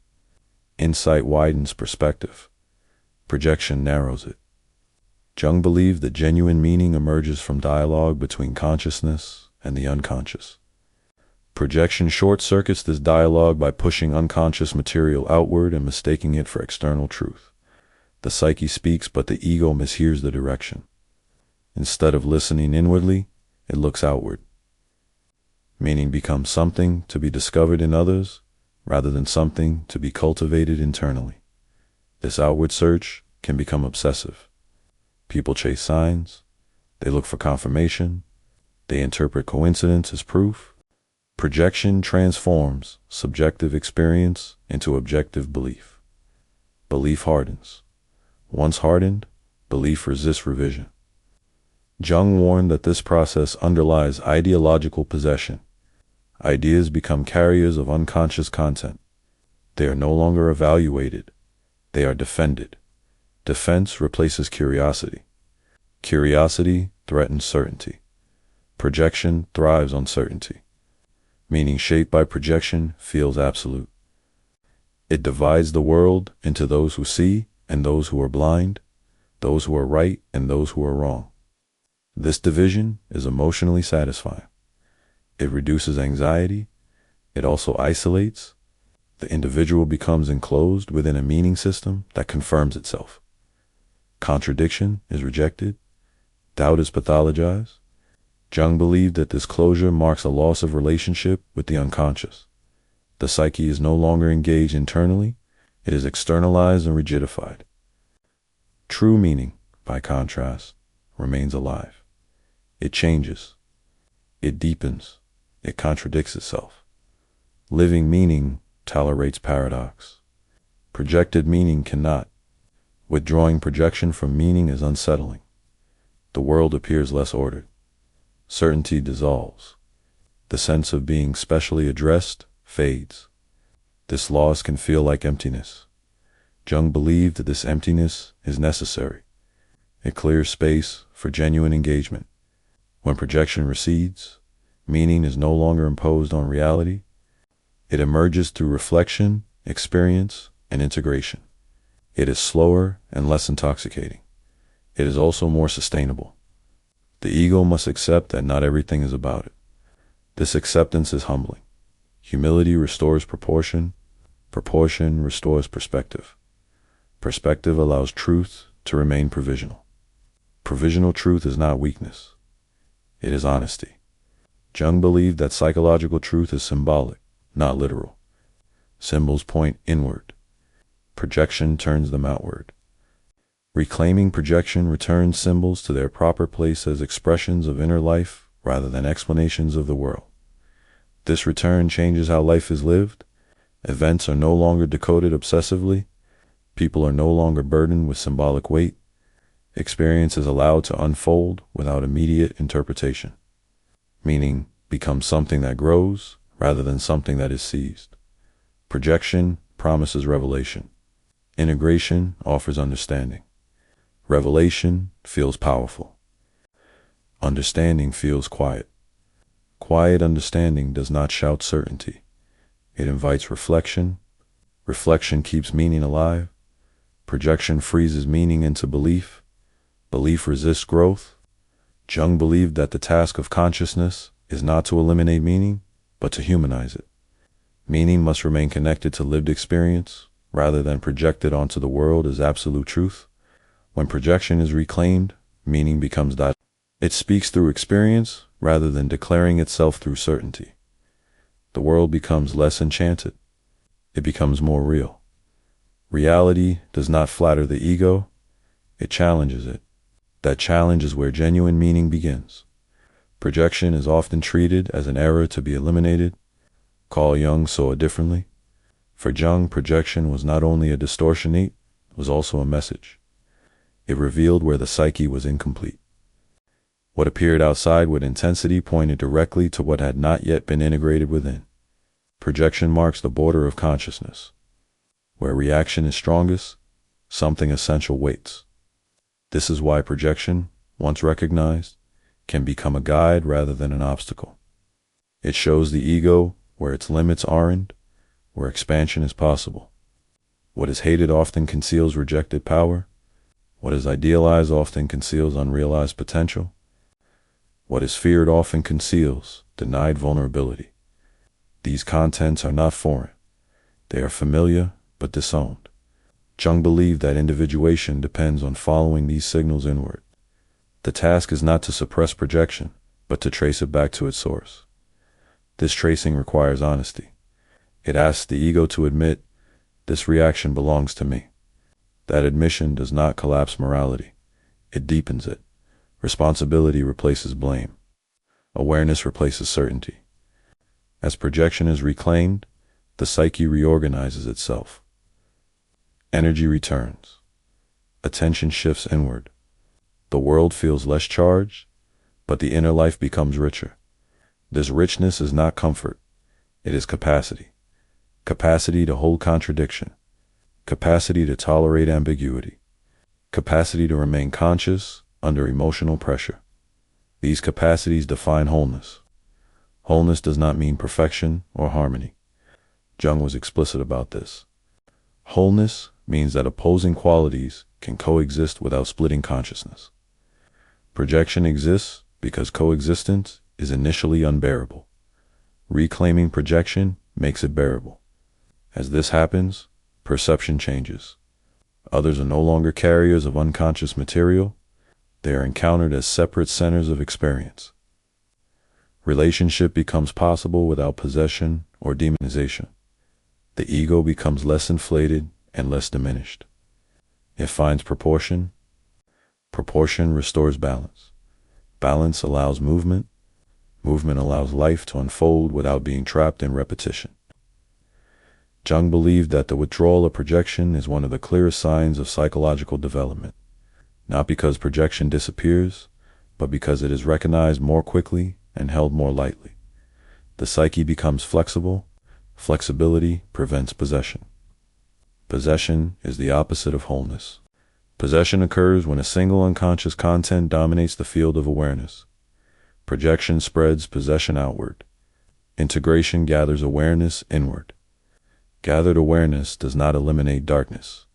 Insight widens perspective. Projection narrows it. Jung believed that genuine meaning emerges from dialogue between consciousness and the unconscious. Projection short-circuits this dialogue by pushing unconscious material outward and mistaking it for external truth. The psyche speaks, but the ego mishears the direction. Instead of listening inwardly, it looks outward. Meaning becomes something to be discovered in others rather than something to be cultivated internally. This outward search can become obsessive. People chase signs, they look for confirmation, they interpret coincidence as proof. Projection transforms subjective experience into objective belief. Belief hardens. Once hardened, belief resists revision. Jung warned that this process underlies ideological possession. Ideas become carriers of unconscious content. They are no longer evaluated. They are defended. Defense replaces curiosity. Curiosity threatens certainty. Projection thrives on certainty. meaning shaped by projection, feels absolute. It divides the world into those who see and those who are blind, those who are right and those who are wrong. This division is emotionally satisfying. It reduces anxiety. It also isolates. The individual becomes enclosed within a meaning system that confirms itself. Contradiction is rejected. Doubt is pathologized. Jung believed that this closure marks a loss of relationship with the unconscious. The psyche is no longer engaged internally. It is externalized and rigidified. True meaning, by contrast, remains alive. It changes. It deepens. It contradicts itself. Living meaning tolerates paradox. Projected meaning cannot. Withdrawing projection from meaning is unsettling. The world appears less ordered. Certainty dissolves. The sense of being specially addressed fades. This loss can feel like emptiness. Jung believed that this emptiness is necessary. It clears space for genuine engagement. When projection recedes, meaning is no longer imposed on reality. It emerges through reflection, experience, and integration. It is slower and less intoxicating. It is also more sustainable. The ego must accept that not everything is about it. This acceptance is humbling. Humility restores proportion. Proportion restores perspective. Perspective allows truth to remain provisional. Provisional truth is not weakness. It is honesty. Jung believed that psychological truth is symbolic, not literal. Symbols point inward. Projection turns them outward. Reclaiming projection returns symbols to their proper place as expressions of inner life rather than explanations of the world. This return changes how life is lived. Events are no longer decoded obsessively. People are no longer burdened with symbolic weight. Experience is allowed to unfold without immediate interpretation. Meaning becomes something that grows rather than something that is seized. Projection promises revelation. Integration offers understanding. Revelation feels powerful. Understanding feels quiet. Quiet understanding does not shout certainty. It invites reflection. Reflection keeps meaning alive. Projection freezes meaning into belief. Belief resists growth. Jung believed that the task of consciousness is not to eliminate meaning, but to humanize it. Meaning must remain connected to lived experience, rather than projected onto the world as absolute truth. When projection is reclaimed, meaning becomes that. It speaks through experience, rather than declaring itself through certainty. The world becomes less enchanted. It becomes more real. Reality does not flatter the ego. It challenges it. That challenge is where genuine meaning begins. Projection is often treated as an error to be eliminated. Carl Jung saw it differently. For Jung, projection was not only a distortion, it was also a message. It revealed where the psyche was incomplete. What appeared outside with intensity pointed directly to what had not yet been integrated within. Projection marks the border of consciousness. Where reaction is strongest, something essential waits. This is why projection, once recognized, can become a guide rather than an obstacle. It shows the ego where its limits aren't, where expansion is possible. What is hated often conceals rejected power. What is idealized often conceals unrealized potential. What is feared often conceals denied vulnerability. These contents are not foreign. They are familiar but disowned. Jung believed that individuation depends on following these signals inward. The task is not to suppress projection, but to trace it back to its source. This tracing requires honesty. It asks the ego to admit, this reaction belongs to me. That admission does not collapse morality. It deepens it. Responsibility replaces blame. Awareness replaces certainty. As projection is reclaimed, the psyche reorganizes itself. Energy returns. Attention shifts inward. The world feels less charged, but the inner life becomes richer. This richness is not comfort. It is capacity. Capacity to hold contradiction. Capacity to tolerate ambiguity. Capacity to remain conscious under emotional pressure. These capacities define wholeness. Wholeness does not mean perfection or harmony. Jung was explicit about this. Wholeness means that opposing qualities can coexist without splitting consciousness. Projection exists because coexistence is initially unbearable. Reclaiming projection makes it bearable. As this happens, perception changes. Others are no longer carriers of unconscious material. They are encountered as separate centers of experience. Relationship becomes possible without possession or demonization. The ego becomes less inflated and less diminished. It finds proportion. Proportion restores balance. Balance allows movement. Movement allows life to unfold without being trapped in repetition. Jung believed that the withdrawal of projection is one of the clearest signs of psychological development, not because projection disappears, but because it is recognized more quickly and held more lightly. The psyche becomes flexible. Flexibility prevents possession. Possession is the opposite of wholeness. Possession occurs when a single unconscious content dominates the field of awareness. Projection spreads possession outward. Integration gathers awareness inward. Gathered awareness does not eliminate darkness.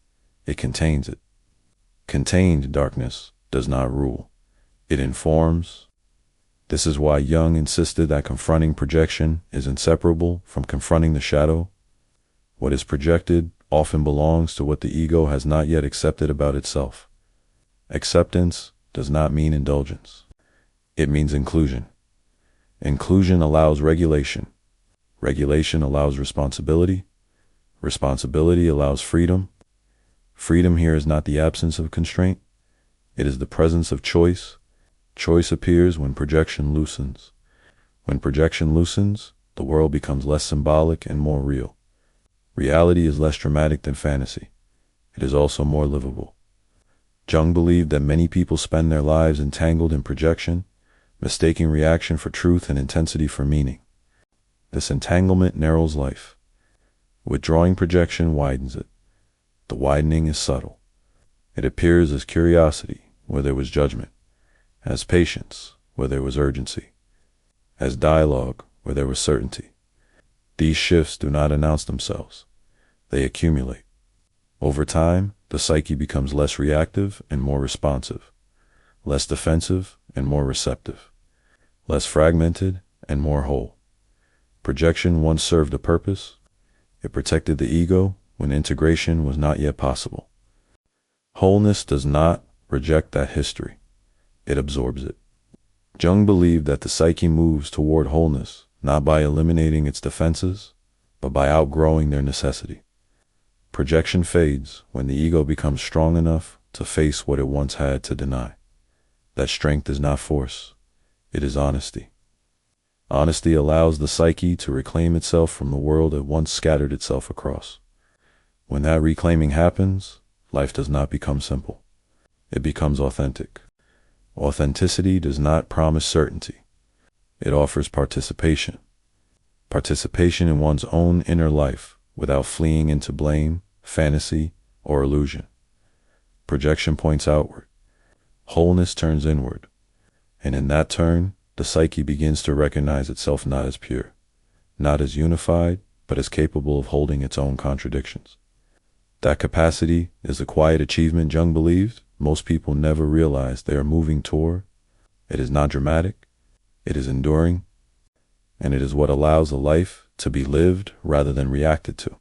It contains it. Contained darkness does not rule. It informs. This is why Jung insisted that confronting projection is inseparable from confronting the shadow. What is projected often belongs to what the ego has not yet accepted about itself. Acceptance does not mean indulgence. It means inclusion. Inclusion allows regulation. Regulation allows responsibility. Responsibility allows freedom. Freedom here is not the absence of constraint. It is the presence of choice. Choice appears when projection loosens. When projection loosens, the world becomes less symbolic and more real. Reality is less dramatic than fantasy. It is also more livable. Jung believed that many people spend their lives entangled in projection, mistaking reaction for truth and intensity for meaning. This entanglement narrows life. Withdrawing projection widens it. The widening is subtle. It appears as curiosity where there was judgment, as patience where there was urgency, as dialogue where there was certainty. These shifts do not announce themselves. They accumulate. Over time, the psyche becomes less reactive and more responsive, less defensive and more receptive, less fragmented and more whole. Projection once served a purpose. It protected the ego when integration was not yet possible. Wholeness does not reject that history. It absorbs it. Jung believed that the psyche moves toward wholeness not by eliminating its defenses, but by outgrowing their necessity. Projection fades when the ego becomes strong enough to face what it once had to deny. That strength is not force. It is honesty. Honesty allows the psyche to reclaim itself from the world it once scattered itself across. When that reclaiming happens, life does not become simple. It becomes authentic. Authenticity does not promise certainty. It offers participation. Participation in one's own inner life without fleeing into blame, fantasy, or illusion. Projection points outward. Wholeness turns inward. And in that turn, the psyche begins to recognize itself not as pure, not as unified, but as capable of holding its own contradictions. That capacity is a quiet achievement Jung believed most people never realize they are moving toward. It is not dramatic. It is enduring. And it is what allows a life to be lived rather than reacted to.